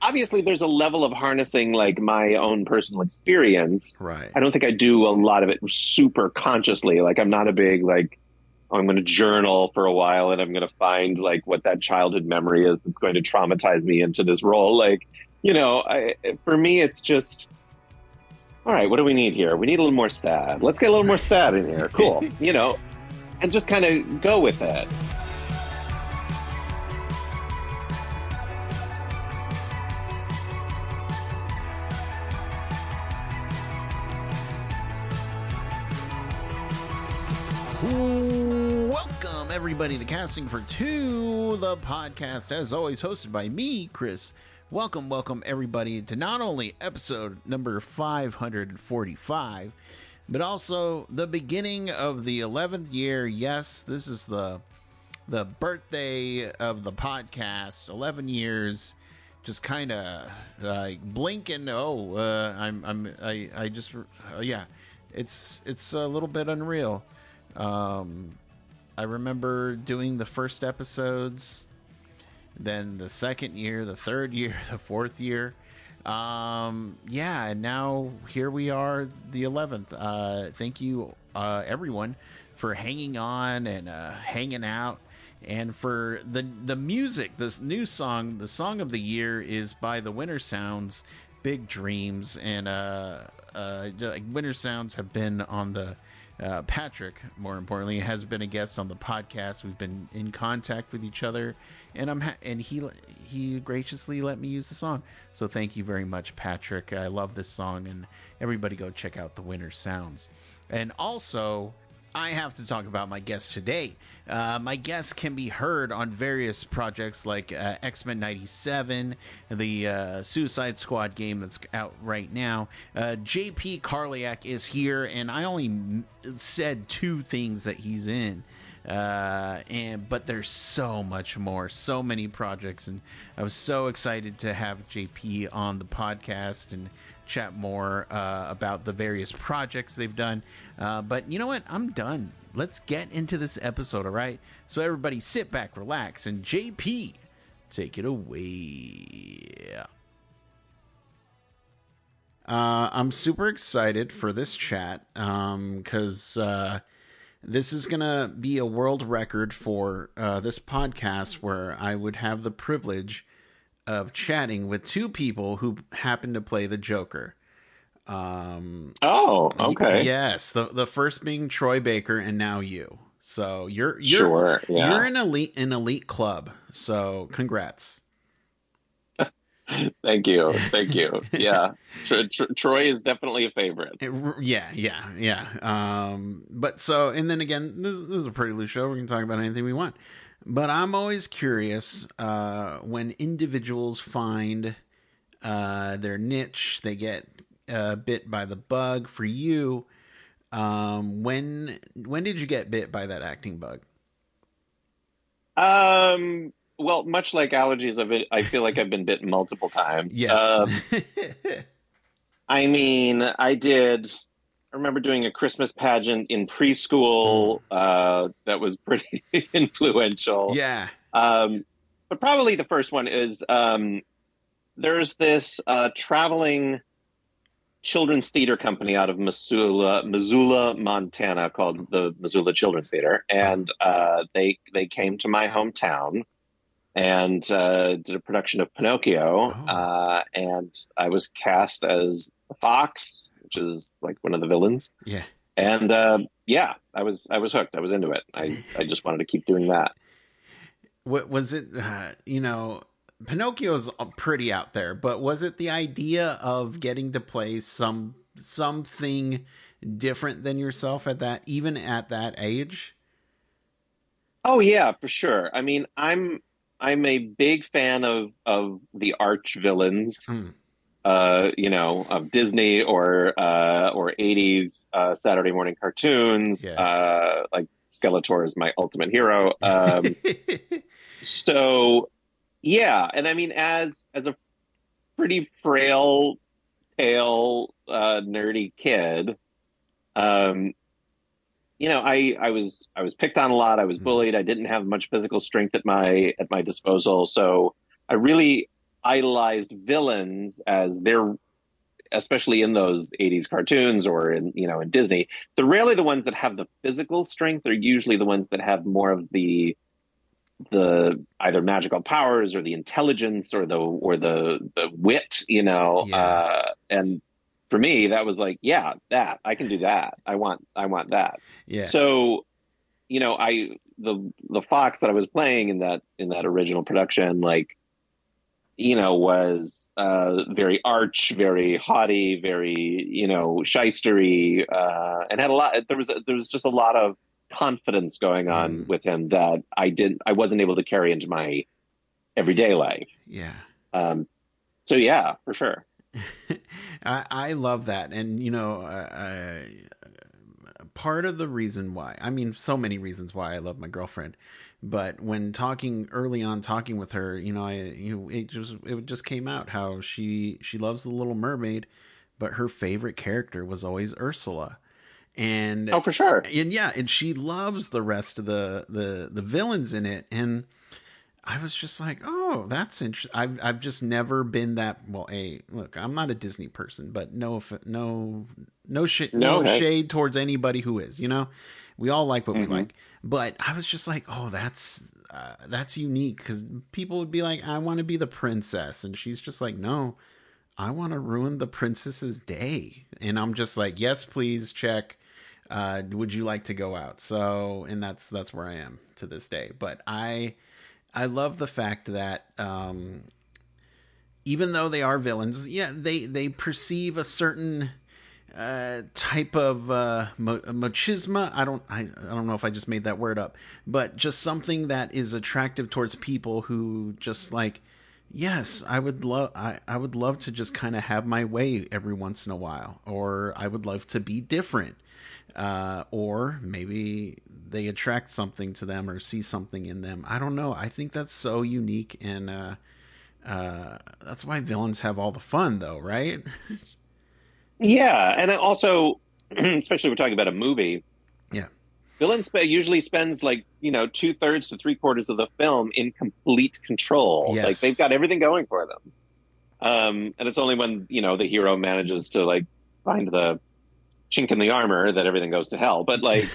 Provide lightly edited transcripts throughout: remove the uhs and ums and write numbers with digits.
obviously there's a level of harnessing like my own personal experience. Right. I don't think I do a lot of it super consciously. Like I'm not a big like, oh, I'm going to journal for a while and I'm going to find like what that childhood memory is that's going to traumatize me into this role. Like, for me, it's just, all right, what do we need here? We need a little more sad. Let's get a little more sad in here. Cool. Right. And just kind of go with it. Welcome, everybody, to Casting for Two, the podcast, as always, hosted by me, Chris. Welcome, everybody, to not only episode number 545, but also the beginning of the 11th year. Yes, this is the birthday of the podcast. 11 years, just kind of blinking. Yeah, it's a little bit unreal. I remember doing the first episodes, then the second year, the third year, the fourth year. And now here we are, the 11th. Thank you, everyone, for hanging on and hanging out. And for the music, this new song, the song of the year is by the Winter Sounds, Big Dreams. And Winter Sounds have been on the Patrick, more importantly, has been a guest on the podcast. We've been in contact with each other, and he graciously let me use the song. So thank you very much, Patrick. I love this song, and everybody go check out the Winter Sounds. And also, I have to talk about my guest today. My guest can be heard on various projects like X-Men 97, the Suicide Squad game that's out right now. JP Karliak is here, and I only said two things that he's in. But there's so much more, so many projects, and I was so excited to have JP on the podcast and chat more about the various projects they've done. But you know what? I'm done. Let's get into this episode, all right? So everybody sit back, relax, and JP, take it away. I'm super excited for this chat because this is going to be a world record for this podcast where I would have the privilege of chatting with two people who happen to play the Joker. Oh, okay. Yes, the first being Troy Baker, and now you. So you're Sure. Yeah. you're an elite club. So congrats. Thank you. Thank you. Yeah. Troy is definitely a favorite. Yeah. But so, and then again, this is a pretty loose show. We can talk about anything we want. But I'm always curious when individuals find their niche, they get bit by the bug. For you, when did you get bit by that acting bug? Well, much like allergies, I feel like I've been bitten multiple times. Yes. I mean, I remember doing a Christmas pageant in preschool, that was pretty influential. Yeah. But probably the first one is, there's this traveling children's theater company out of Missoula, Montana, called the Missoula Children's Theater, and they came to my hometown and did a production of Pinocchio, and I was cast as the fox, which is like one of the villains. Yeah. And I was hooked. I was into it. I just wanted to keep doing that. What was it? Pinocchio's pretty out there, but was it the idea of getting to play something different than yourself even at that age? Oh yeah, for sure. I mean, I'm a big fan of the arch villains, of Disney or 80s Saturday morning cartoons. Yeah. Like Skeletor is my ultimate hero. So yeah, and I mean, as a pretty frail, pale, nerdy kid, I was picked on a lot. I was bullied. I didn't have much physical strength at my disposal. So I really idolized villains as they're, especially in those 80s cartoons or in, in Disney, they're rarely the ones that have the physical strength. They're usually the ones that have more of the either magical powers or the intelligence or the wit, Yeah. and for me that was like, yeah, that I can do that. I want that. Yeah. So, I the fox that I was playing in that original production, like, was very arch, very haughty, very, shystery, and had a lot. There was just a lot of confidence going on Mm, with him that I wasn't able to carry into my everyday life. yeah. Um, so yeah, for sure. I love that. And, part of the reason why, I mean, so many reasons why I love my girlfriend, but when talking with her, it just came out how she loves the Little Mermaid, but her favorite character was always Ursula. And Oh, for sure. yeah, and she loves the rest of the villains in it. And I was just like, oh, that's interesting. I've just never been that. Well, look, I'm not a Disney person, but No, no hey. shade towards anybody who is. We all like what we Hmm. like. But I was just like, oh, that's unique, because people would be like, I want to be the princess, and she's just like, no, I want to ruin the princess's day. And I'm just like, yes, please, check. Would you like to go out? So, and that's where I am to this day. But I love the fact that, even though they are villains, yeah, they perceive a certain type of machismo. I don't know if I just made that word up, but just something that is attractive towards people who just like, yes, I would love to just kind of have my way every once in a while, or I would love to be different. Or maybe they attract something to them or see something in them. I don't know. I think that's so unique, and that's why villains have all the fun, though, right? Yeah, and also, especially we're talking about a movie. Yeah. Usually spends like, 2/3 to 3/4 of the film in complete control. Like they've Yes. got everything going for them. And it's only when, the hero manages to like find the chink in the armor that everything goes to hell. But like,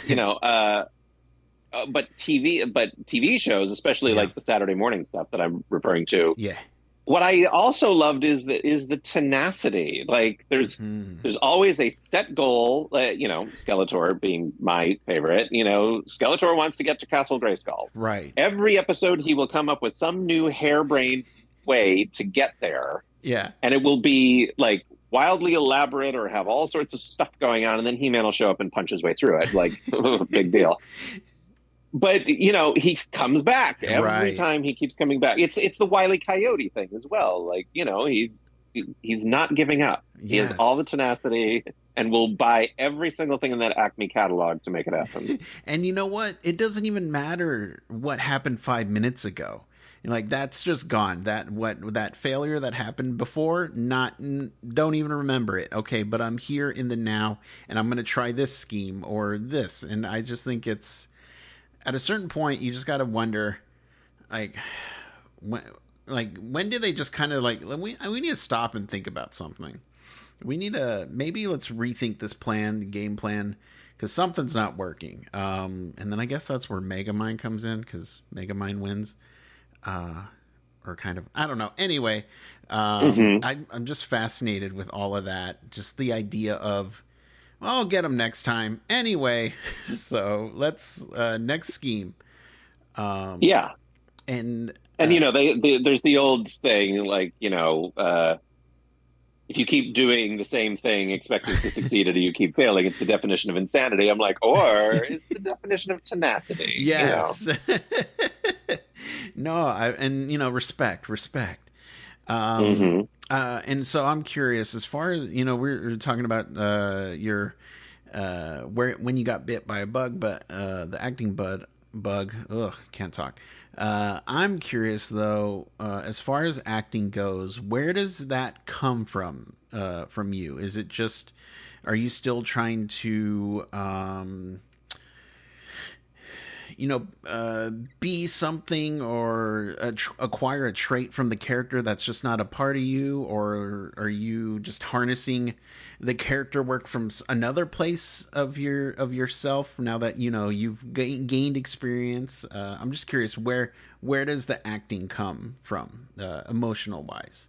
but TV shows, especially Yeah. like the Saturday morning stuff that I'm referring to, Yeah. what I also loved is the tenacity. Like Hmm. there's always a set goal. Skeletor being my favorite. Skeletor wants to get to Castle Grayskull. Right. Every episode, he will come up with some new harebrained way to get there, Yeah. and it will be like wildly elaborate or have all sorts of stuff going on, and then He-Man will show up and punch his way through it. Like, big deal. But he comes back every Right. time. He keeps coming back. It's the Wile E. Coyote thing as well. Like, he's not giving up. He has all the Yes. tenacity and will buy every single thing in that Acme catalog to make it happen. And you know what? It doesn't even matter what happened 5 minutes ago. Like, that's just gone. That failure that happened before, don't even remember it. Okay, but I'm here in the now, and I'm going to try this scheme or this. And I just think it's, at a certain point, you just got to wonder, like, when when do they just kind of like, we need to stop and think about something. We need to, maybe let's rethink this plan, the game plan, because something's not working. And then I guess that's where Megamind comes in, because Megamind wins, uh, or kind of, I don't know. Anyway, Hmm. I'm just fascinated with all of that. Just the idea of, well, I'll get them next time anyway. So let's, next scheme. Um, Yeah. and And there's the old saying, like, if you keep doing the same thing expecting to succeed and you keep failing, it's the definition of insanity. I'm like, or it's the definition of tenacity. yes. No, and respect. Um, Hmm. and so I'm curious, as far as we're talking about your where when you got bit by a bug, but the acting bug. Ugh, can't talk. I'm curious though, as far as acting goes, where does that come from you? Is it just, are you still trying to be something or acquire a trait from the character that's just not a part of you, or are you just harnessing the character work from another place of yourself now that you've gained experience? I'm just curious, where does the acting come from, emotional wise?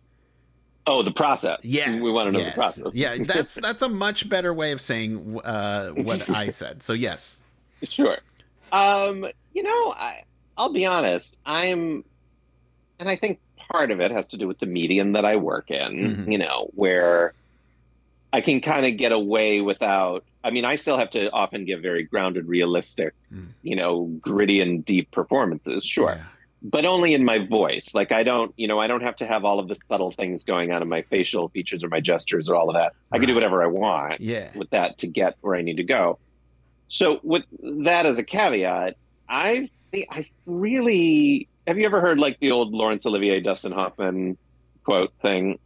Oh, the process. Yes, We want to know the yes, process. yeah. That's a much better way of saying what I said. So yes. Sure. I'll be honest. And I think part of it has to do with the medium that I work in, Mm-hmm. where I can kind of get away without, I mean, I still have to often give very grounded, realistic, Mm. gritty and deep performances, sure. Yeah. But only in my voice. Like I don't have to have all of the subtle things going on in my facial features or my gestures or all of that. I can do Right. whatever I want Yeah. with that to get where I need to go. So with that as a caveat, I really have you ever heard like the old Laurence Olivier Dustin Hoffman quote thing,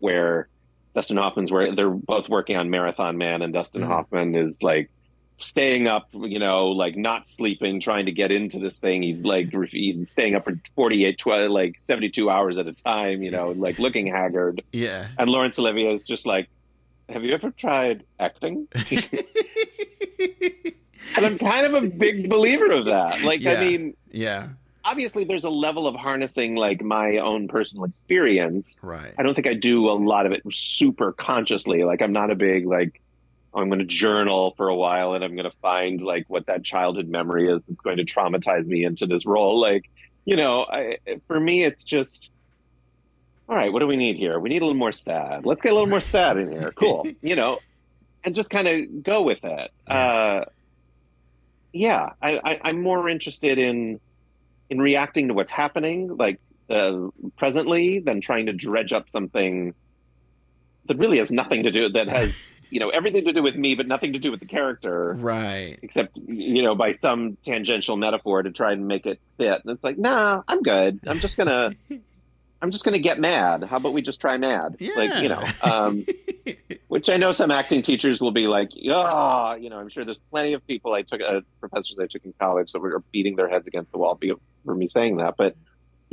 where Dustin Hoffman's where they're both working on Marathon Man and Dustin Mm. Hoffman is like staying up, like not sleeping, trying to get into this thing. He's staying up for 48, 12, like 72 hours at a time, like looking haggard. Yeah. And Laurence Olivier is just like, have you ever tried acting? And I'm kind of a big believer of that. Like, I Yeah. mean, Yeah. obviously there's a level of harnessing like my own personal experience. Right. I don't think I do a lot of it super consciously. Like I'm not a big like, oh, I'm going to journal for a while and I'm going to find like what that childhood memory is that's going to traumatize me into this role. Like, for me, it's just, all right, what do we need here? We need a little more sad. Let's get a little more sad in here. Cool. And just kind of go with it. Yeah. Yeah, I'm more interested in reacting to what's happening, like presently, than trying to dredge up something that really has nothing to do, that has, everything to do with me, but nothing to do with the character, Right. except, by some tangential metaphor to try and make it fit. And it's like, nah, I'm good. I'm just gonna get mad. How about we just try mad? Like, Yeah. which I know some acting teachers will be like, oh, I'm sure there's plenty of people professors I took in college that were beating their heads against the wall for me saying that. But,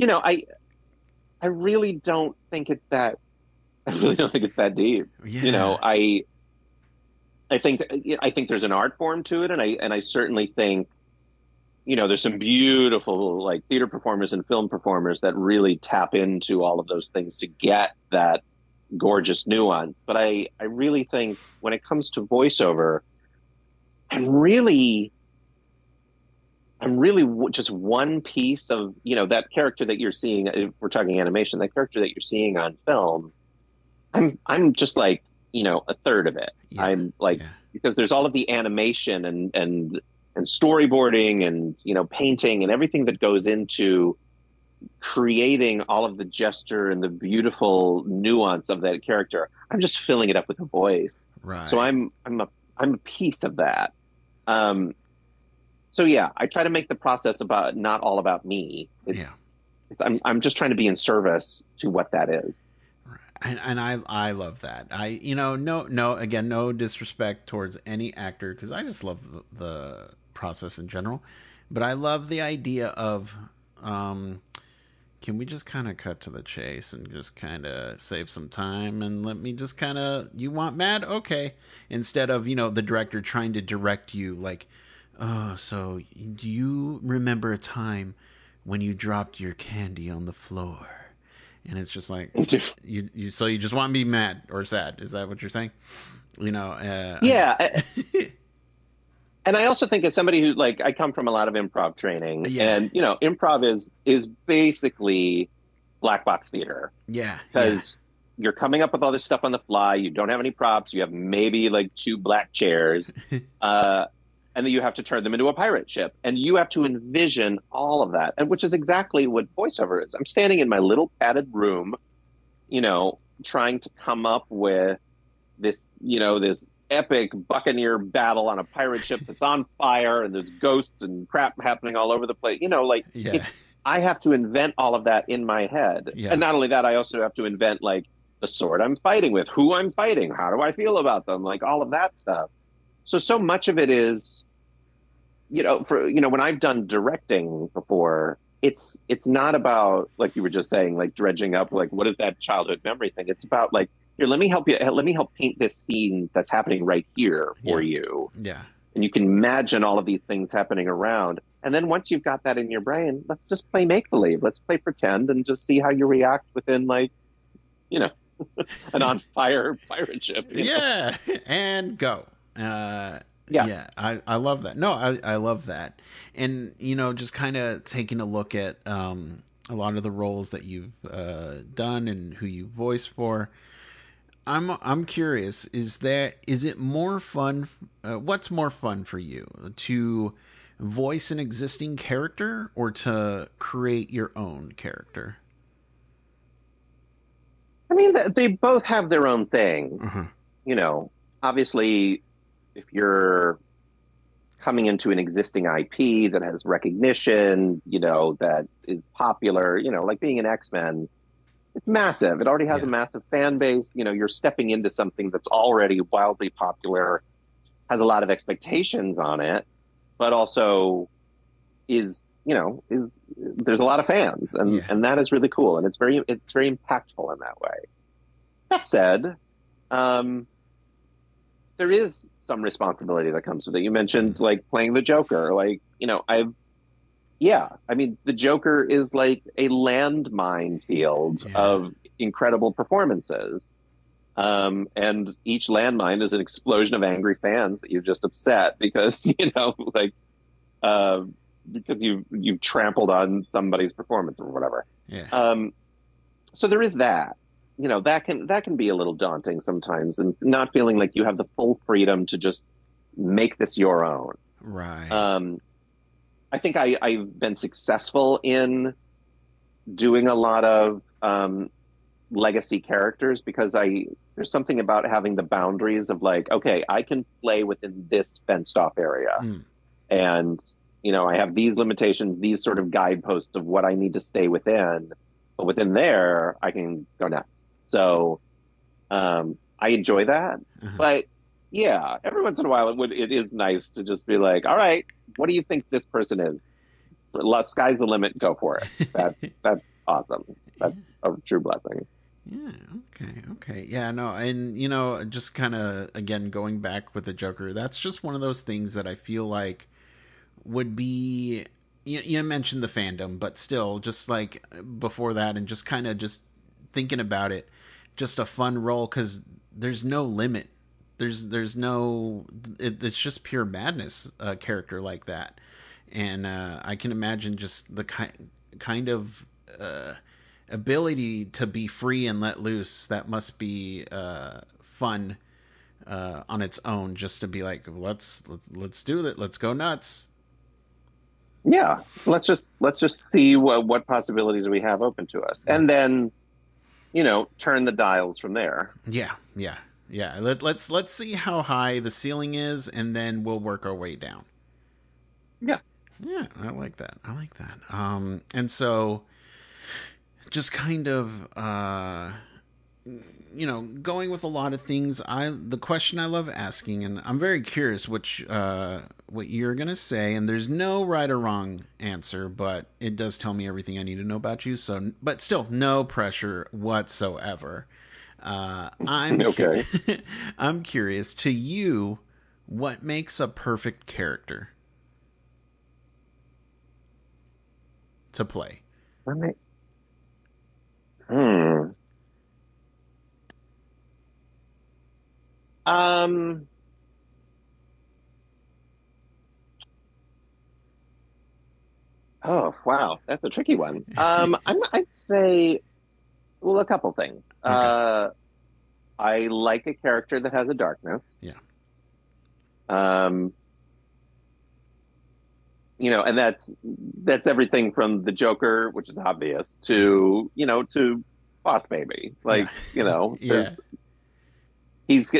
I really don't think it's that, I really don't think it's that deep. Yeah. I think there's an art form to it. And I certainly think, there's some beautiful like theater performers and film performers that really tap into all of those things to get that gorgeous nuance. But I really think when it comes to voiceover, I'm really just one piece of, that character that you're seeing. If we're talking animation, that character that you're seeing on film, I'm just like, a third of it. Yeah. I'm like, Yeah. because there's all of the animation and storyboarding and, painting and everything that goes into creating all of the gesture and the beautiful nuance of that character. I'm just filling it up with a voice. Right. So I'm a piece of that. So yeah, I try to make the process not all about me. I'm just trying to be in service to what that is. And I love that. Again, no disrespect towards any actor, because I just love the process in general, but I love the idea of, can we just kind of cut to the chase and just kind of save some time and let me just kind of, you want mad? Okay. Instead of, the director trying to direct you like, oh, so do you remember a time when you dropped your candy on the floor? And it's just like, so you just want to be mad or sad? Is that what you're saying? Yeah. And I also think as somebody who like, I come from a lot of improv training, Yeah. and improv is basically black box theater. Yeah. Because you're coming up with all this stuff on the fly. You don't have any props. You have maybe like two black chairs. And then you have to turn them into a pirate ship, and you have to envision all of that, and which is exactly what voiceover is. I'm standing in my little padded room, trying to come up with this, this epic buccaneer battle on a pirate ship that's on fire, and there's ghosts and crap happening all over the place. I have to invent all of that in my head. Yeah. And not only that, I also have to invent like the sword I'm fighting with, who I'm fighting, how do I feel about them, like all of that stuff. So much of it is when I've done directing before, it's not about, like you were just saying, like dredging up, like what is that childhood memory thing? It's about like, here, let me help paint this scene that's happening right here for Yeah. you. Yeah. And you can imagine all of these things happening around. And then once you've got that in your brain, let's just play make believe. Let's play pretend and just see how you react within, like, you know, an on fire pirate ship. Yeah. And go. Yeah. Yeah, I love that. No, I love that. And, just kind of taking a look at a lot of the roles that you've done and who you voiced for. I'm curious, is it more fun, what's more fun for you, to voice an existing character or to create your own character? I mean, they both have their own thing. Uh-huh. Obviously, if you're coming into an existing IP that has recognition, that is popular, like being an X-Men, it's massive. It already has a Yeah. massive fan base. You're stepping into something that's already wildly popular, has a lot of expectations on it, but also is there's a lot of fans, and Yeah. that is really cool, and it's very impactful in that way. That said, um, there is some responsibility that comes with it. You mentioned like playing the Joker, like I mean, the Joker is like a landmine field Yeah. of incredible performances. And each landmine is an explosion of angry fans that you've just upset because, like, uh, because you've trampled on somebody's performance or whatever. Yeah. So there is that. That can be a little daunting sometimes, and not feeling like you have the full freedom to just make this your own. Right. I think I've been successful in doing a lot of legacy characters because there's something about having the boundaries of like, okay, I can play within this fenced off area. Mm. And, I have these limitations, these sort of guideposts of what I need to stay within. But within there, I can go nuts. So I enjoy that. Uh-huh. But yeah, every once in a while, it is nice to just be like, all right, what do you think this person is? Sky's the limit. Go for it. That's awesome. That's a true blessing. Yeah. Okay. Yeah. No. And just kind of again going back with the Joker, that's just one of those things that I feel like would be. You mentioned the fandom, but still, just like before that, and just kind of just thinking about it, just a fun role because there's no limit. There's no. It's just pure madness. A character like that, and I can imagine just the kind of ability to be free and let loose. That must be fun on its own. Just to be like, let's do it. Let's go nuts. Yeah, let's just see what possibilities we have open to us, and then turn the dials from there. Yeah. Let's see how high the ceiling is, and then we'll work our way down. Yeah. Yeah, I like that. And so just kind of going with a lot of things. The question I love asking, and I'm very curious what you're gonna say, and there's no right or wrong answer, but it does tell me everything I need to know about you. So, but still, no pressure whatsoever. Okay. I'm curious, to you, what makes a perfect character to play? Hmm. Oh, wow, that's a tricky one. I'd say, well, a couple things. Okay. I like a character that has a darkness. Yeah. Um, and that's everything from the Joker, which is obvious, to Boss Baby. Like, Yeah. he's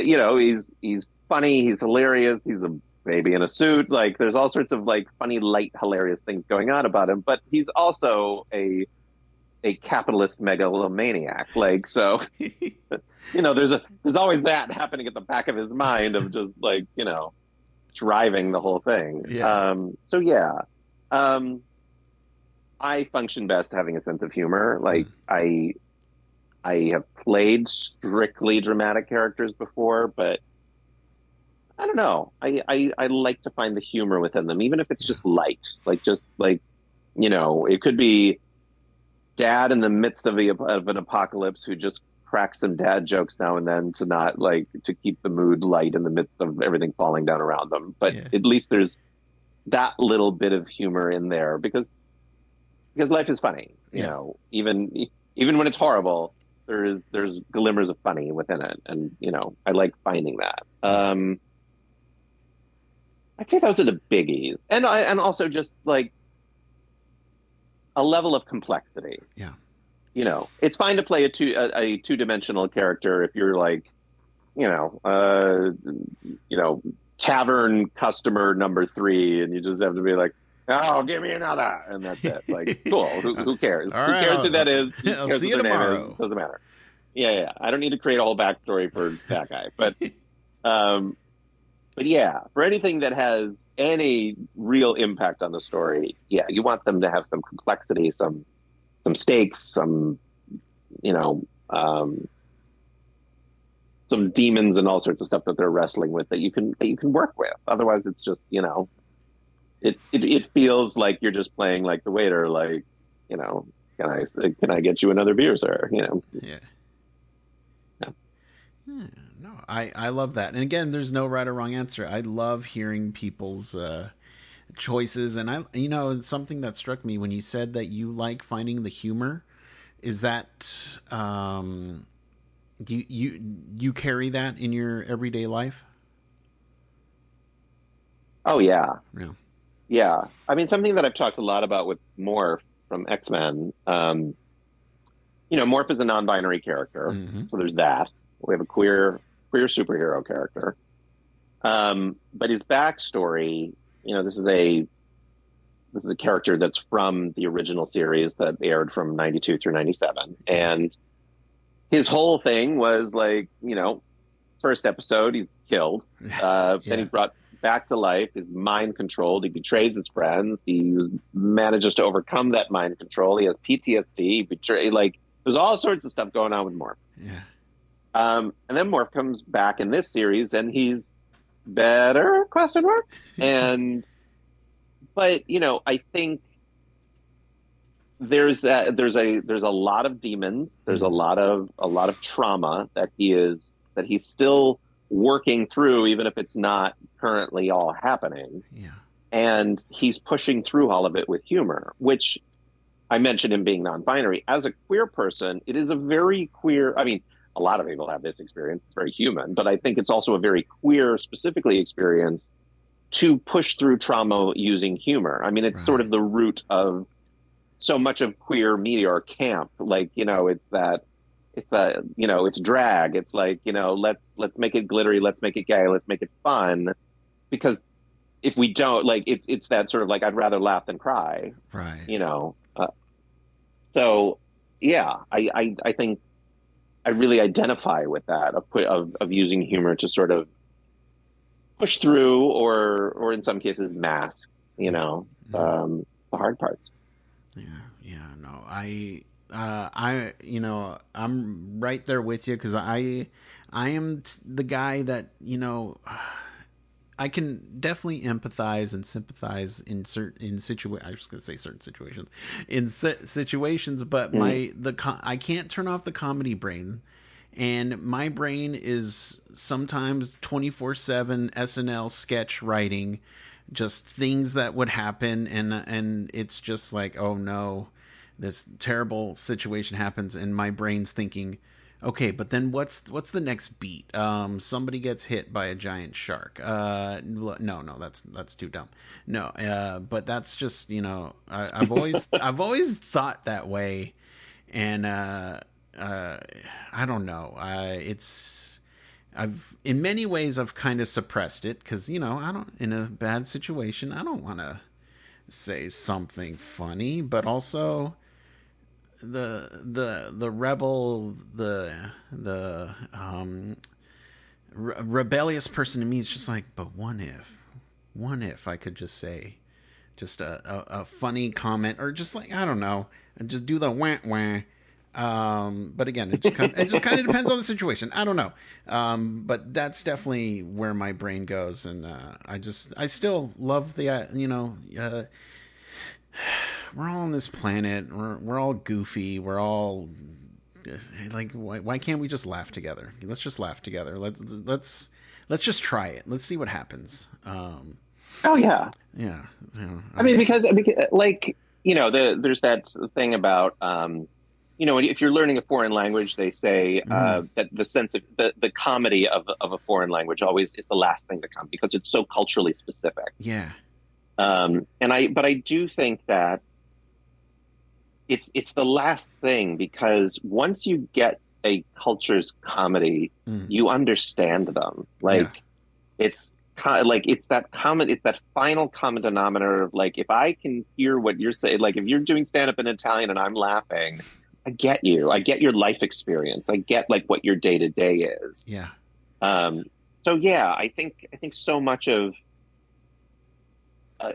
funny, he's hilarious, he's a baby in a suit. Like, there's all sorts of like funny, light, hilarious things going on about him. But he's also a capitalist megalomaniac. Like, so there's always that happening at the back of his mind of just like driving the whole thing. Yeah. So yeah, um, I function best having a sense of humor. Like Mm. I have played strictly dramatic characters before, but I don't know. I like to find the humor within them, even if it's Yeah. just light. Like just like, it could be dad in the midst of an apocalypse who just cracks some dad jokes now and then to not like to keep the mood light in the midst of everything falling down around them. But Yeah. at least there's that little bit of humor in there because life is funny, Yeah. even when it's horrible, there's glimmers of funny within it, and I like finding that. Yeah. I'd say those are the biggies, and also just like a level of complexity. Yeah. It's fine to play a two-dimensional character if you're like, you know, uh, tavern customer number three, and you just have to be like, oh, give me another, and that's it. Like, cool. Who cares? All Who right. cares who that is? Who I'll cares see what you their name is? tomorrow. Doesn't matter. Yeah, yeah. I don't need to create a whole backstory for that guy, um, but yeah, for anything that has any real impact on the story, yeah, you want them to have some complexity, some stakes, you know, um, some demons and all sorts of stuff that they're wrestling with that you can work with. Otherwise, it's just it feels like you're just playing like the waiter, like you know, can I get you another beer, sir? Yeah. Yeah. Hmm, no, I love that. And again, there's no right or wrong answer. I love hearing people's choices. And something that struck me when you said that you like finding the humor is that you carry that in your everyday life? Oh yeah, Yeah. yeah. I mean, something that I've talked a lot about with Morph from X-Men. Morph is a non-binary character, Mm-hmm. so there's that. We have a queer superhero character. But his backstory, this is a character that's from the original series that aired from 92 through 97. Yeah. And his whole thing was like, first episode, he's killed. Then Yeah. he's brought back to life. His mind controlled. He betrays his friends. Manages to overcome that mind control. He has PTSD. There's all sorts of stuff going on with Morph. Yeah. And then Morph comes back in this series, and he's better? Question mark. And but I think there's a lot of demons. There's a Mm-hmm. lot of trauma that he's still working through, even if it's not currently all happening. Yeah. And he's pushing through all of it with humor, which I mentioned him being non-binary. As a queer person, it is a very queer. I mean, a lot of people have this experience. It's very human, but I think it's also a very queer, specifically experience to push through trauma using humor. I mean, it's sort Right. of the root of so much of queer media or camp. Like, it's drag. It's like, let's make it glittery, let's make it gay, let's make it fun. Because if we don't, like, it's that sort of like, I'd rather laugh than cry, Right. you know? So yeah, I think I really identify with that of using humor to sort of push through or in some cases mask, Mm. the hard parts. Yeah. Yeah. No, I'm right there with you because I am the guy that I can definitely empathize and sympathize in I was going to say certain situations, situations, but Mm. I can't turn off the comedy brain, and my brain is sometimes 24/7 SNL sketch writing, just things that would happen, and it's just like, oh no, this terrible situation happens, and my brain's thinking, okay, but then what's the next beat? Somebody gets hit by a giant shark. No, that's too dumb. No, but that's just I've always thought that way, and I don't know. I've in many ways I've kind of suppressed it because I don't in a bad situation I don't want to say something funny, but also the rebel the rebellious person in me is just like, but what if one if I could just say just a funny comment, or just like, I don't know, and just do the wah wah. But again, it just kind of depends on the situation. I don't know. But that's definitely where my brain goes. And, I still love the, we're all on this planet. We're all goofy. We're all like, why can't we just laugh together? Let's just laugh together. Let's just try it. Let's see what happens. Oh yeah. Yeah. I mean, because like, there's that thing about, if you're learning a foreign language, they say that the sense of the comedy of a foreign language always is the last thing to come because it's so culturally specific. Yeah. But I do think that it's the last thing, because once you get a culture's comedy, you understand them. Like it's that final common denominator of, like, if I can hear what you're saying, like if you're doing stand up in Italian and I'm laughing, I get you. I get your life experience. I get like what your day to day is. Yeah. So yeah, I think so much of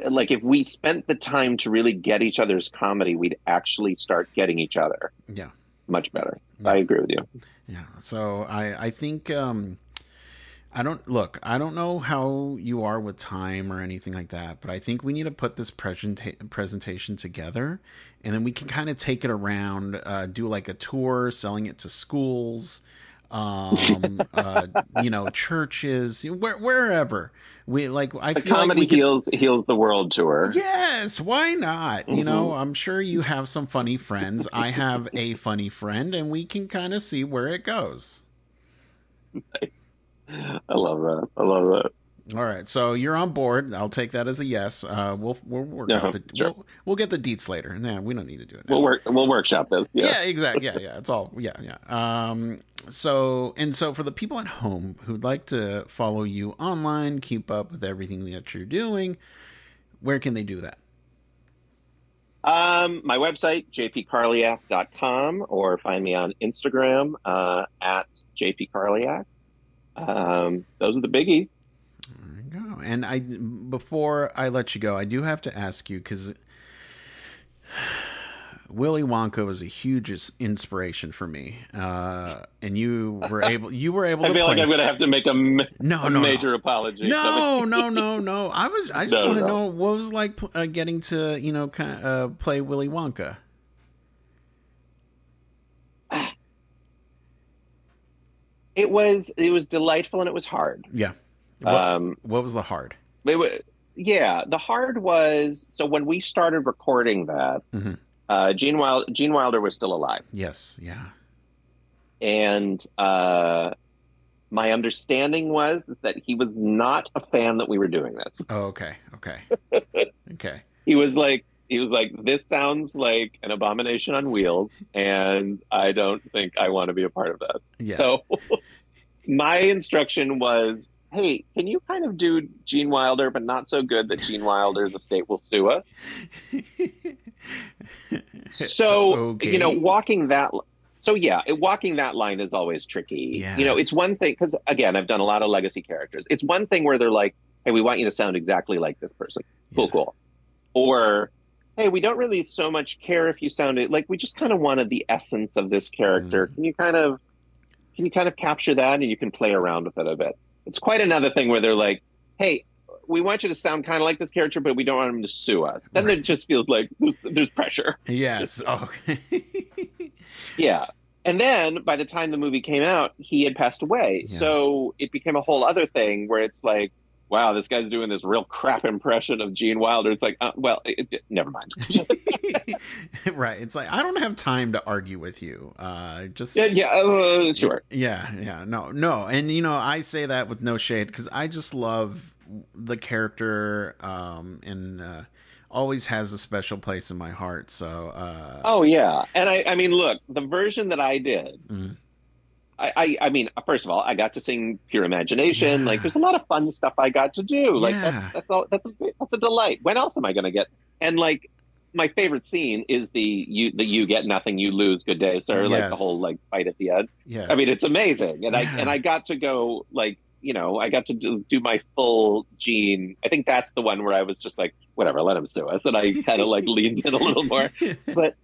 like, if we spent the time to really get each other's comedy, we'd actually start getting each other. Yeah. Much better. Yeah. I agree with you. Yeah. So I think, I don't know how you are with time or anything like that, but I think we need to put this presentation together, and then we can kind of take it around, do like a tour, selling it to schools, churches, wherever. We like, I the feel comedy like heals the world tour. Yes, why not? I'm sure you have some funny friends. I have a funny friend, and we can kind of see where it goes. I love that. All right, so you're on board. I'll take that as a yes. We'll work out the sure. we'll get the deets later. Nah, we don't need to do it now. We'll workshop this. Yeah, exactly. Yeah. It's all yeah. So for the people at home who'd like to follow you online, keep up with everything that you're doing, where can they do that? My website, jpkarliak.com, or find me on Instagram at JP Karliak. Those are the biggies. There you go. And before I let you go, I do have to ask you, because Willy Wonka was a huge inspiration for me, and you were able to I feel like I'm going to have to make a major apology. No. I just want to know what it was like getting to play Willy Wonka. It was delightful, and it was hard. Yeah. What was the hard? The hard was, so when we started recording that, Gene Wilder was still alive. Yes. Yeah. And my understanding was that he was not a fan that we were doing this. Oh, okay. Okay. He was like, this sounds like an abomination on wheels, and I don't think I want to be a part of that. Yeah. So my instruction was, hey, can you kind of do Gene Wilder, but not so good that Gene Wilder's estate will sue us? So, okay. walking that line is always tricky. Yeah. It's one thing, because again, I've done a lot of legacy characters. It's one thing where they're like, hey, we want you to sound exactly like this person. Cool. Or, hey, we don't really so much care if you sounded like, we just kind of wanted the essence of this character. Can you kind of capture that, and you can play around with it a bit? It's quite another thing where they're like, hey, we want you to sound kind of like this character, but we don't want him to sue us. Then it just feels like there's pressure. Yes. Okay. Yeah. And then by the time the movie came out, he had passed away. Yeah. So it became a whole other thing where it's like, wow, this guy's doing this real crap impression of Gene Wilder. It's like, never mind. Right. It's like, I don't have time to argue with you. Sure. Yeah. No. And, I say that with no shade, because I just love the character, and always has a special place in my heart. So, oh yeah. And I mean, look, the version that I did, I mean, first of all, I got to sing Pure Imagination. Yeah. Like, there's a lot of fun stuff I got to do. Like, that's a delight. When else am I going to get? And like, my favorite scene is the you get nothing, you lose, good day, sir. Like the whole like fight at the end. Yes. I mean, it's amazing. And I got to go like, I got to do my full Gene. I think that's the one where I was just like, whatever, let him sue us, and I kind of like leaned in a little more. But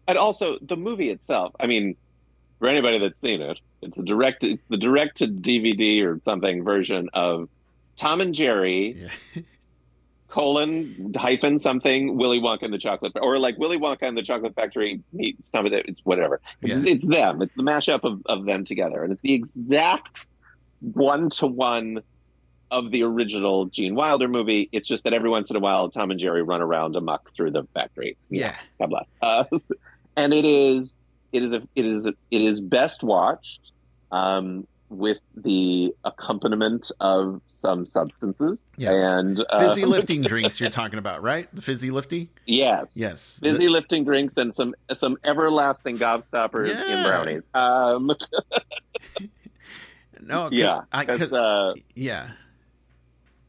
and also the movie itself. I mean, for anybody that's seen it, it's the direct to DVD or something version of Tom and Jerry. Yeah. Colon hyphen something Willy Wonka and the Chocolate, or like Willy Wonka and the Chocolate Factory meets some of it. It's whatever. Yeah. It's them. It's the mashup of them together, and it's the exact 1-to-1 of the original Gene Wilder movie. It's just that every once in a while, Tom and Jerry run around amok through the factory. Yeah. God bless. And it is best watched with the accompaniment of some substances. Yes. And fizzy lifting drinks you're talking about, right? The fizzy lifting? Yes. Yes. Fizzy lifting drinks and some everlasting gobstoppers in brownies. No, yeah. Yeah.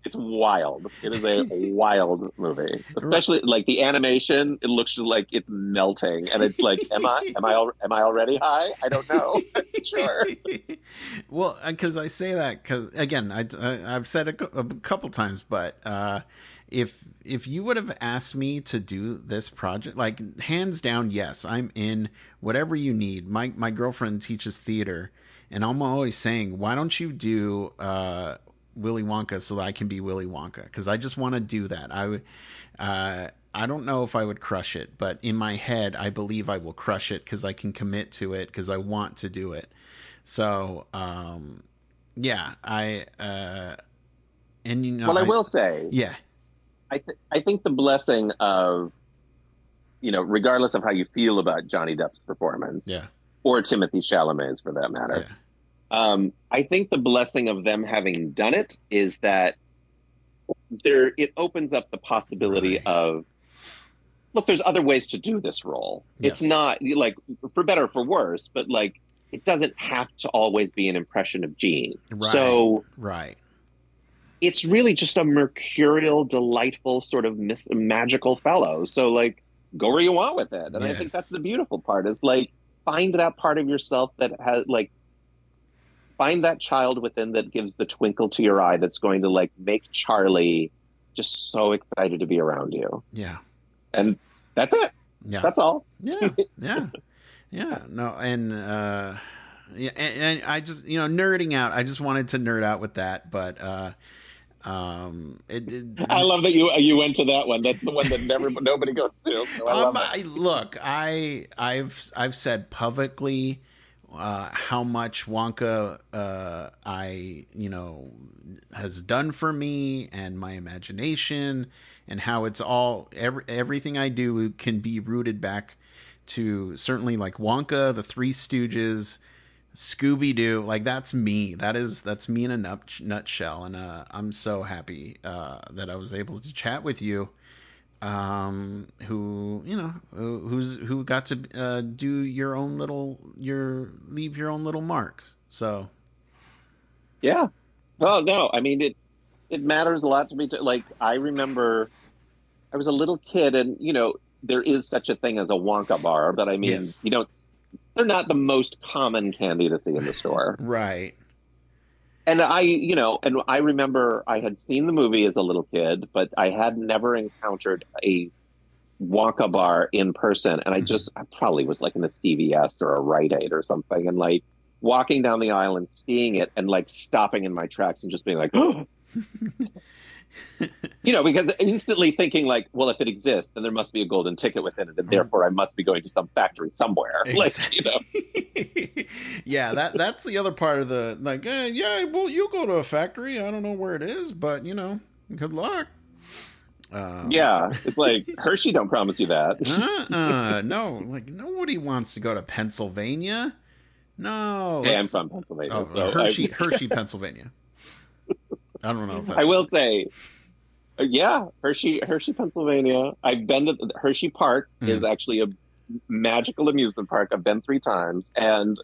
It's wild. It is a wild movie, especially like the animation. It looks like it's melting, and it's like, am I already high? I don't know. Sure. Well, because I say that because again, I've said it a couple times, but if you would have asked me to do this project, like hands down, yes, I'm in. Whatever you need. My girlfriend teaches theater, and I'm always saying, why don't you do Willy Wonka so that I can be Willy Wonka, because I just want to do that. I don't know if I would crush it, but in my head I believe I will crush it because I can commit to it because I want to do it. So yeah, and well, I will say, yeah, I think the blessing of, regardless of how you feel about Johnny Depp's performance, yeah, or Timothy Chalamet's for that matter. Yeah. I think the blessing of them having done it is that it opens up the possibility of, look, there's other ways to do this role. Yes. It's not like for better or for worse, but like it doesn't have to always be an impression of Gene. Right. So right. It's really just a mercurial, delightful sort of magical fellow. So like, go where you want with it. And I think that's the beautiful part is like, find that part of yourself that has like, find that child within that gives the twinkle to your eye that's going to like make Charlie just so excited to be around you. Yeah. And that's it. Yeah. That's all. Yeah. Yeah. Yeah. No. And, yeah. And I just, nerding out. I just wanted to nerd out with that. But, I love that you went to that one. That's the one that nobody goes to. So look, I've said publicly, how much Wonka has done for me and my imagination, and how it's all everything I do can be rooted back to certainly like Wonka, the Three Stooges, Scooby-Doo. Like that's me. That's me in a nutshell. And I'm so happy that I was able to chat with you. Who got to do leave your own little mark. So yeah. Well, no, I mean it matters a lot to me. Like I remember, I was a little kid, and there is such a thing as a Wonka bar, but I mean, they're not the most common candy to see in the store, right? And I remember I had seen the movie as a little kid, but I had never encountered a Wonka bar in person. And I probably was like in a CVS or a Rite Aid or something, and like walking down the aisle and seeing it and like stopping in my tracks and just being like, oh. Because instantly thinking like, well, if it exists, then there must be a golden ticket within it, and therefore I must be going to some factory somewhere. Exactly. Like, yeah, that's the other part of the like, yeah, well, you go to a factory. I don't know where it is, but good luck. Yeah, it's like Hershey don't promise you that. No, like nobody wants to go to Pennsylvania. No, hey, I'm from Pennsylvania. Oh, so Hershey, Pennsylvania. I don't know if that's I will say, yeah, Hershey, Pennsylvania. I've been to Hershey Park. Is actually a magical amusement park. I've been 3 times, and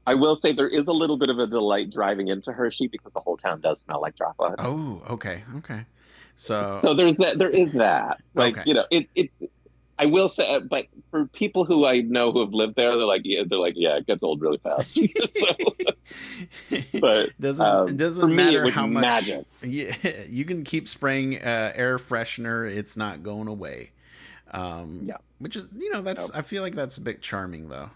I will say there is a little bit of a delight driving into Hershey because the whole town does smell like chocolate. Oh, okay. So there's that. There is that. Like okay. I will say, but for people who I know who have lived there, they're like, yeah, it gets old really fast. But Doesn't it for doesn't me, it matter was how much magic. you can keep spraying air freshener, it's not going away. Yeah. Which is, you know, that's Nope. I feel like that's a bit charming though,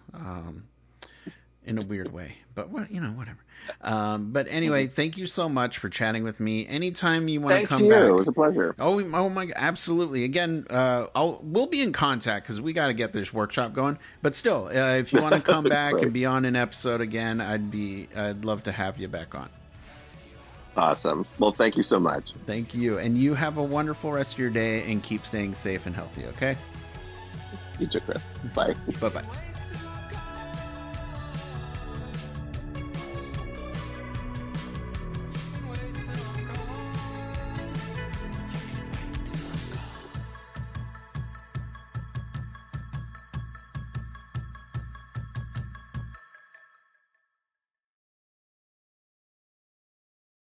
in a weird way. But what, you know, whatever. But anyway, thank you so much for chatting with me. Anytime you want to Thank come you. It back. was a pleasure. Oh my, absolutely. Again, we'll be in contact because we got to get this workshop going. But still, if you want to come back and Great. be on an episode again, I'd love to have you back on. Awesome. Well, thank you so much. Thank you, and you have a wonderful rest of your day, and keep staying safe and healthy. Okay. You too, Chris. Bye. Bye bye.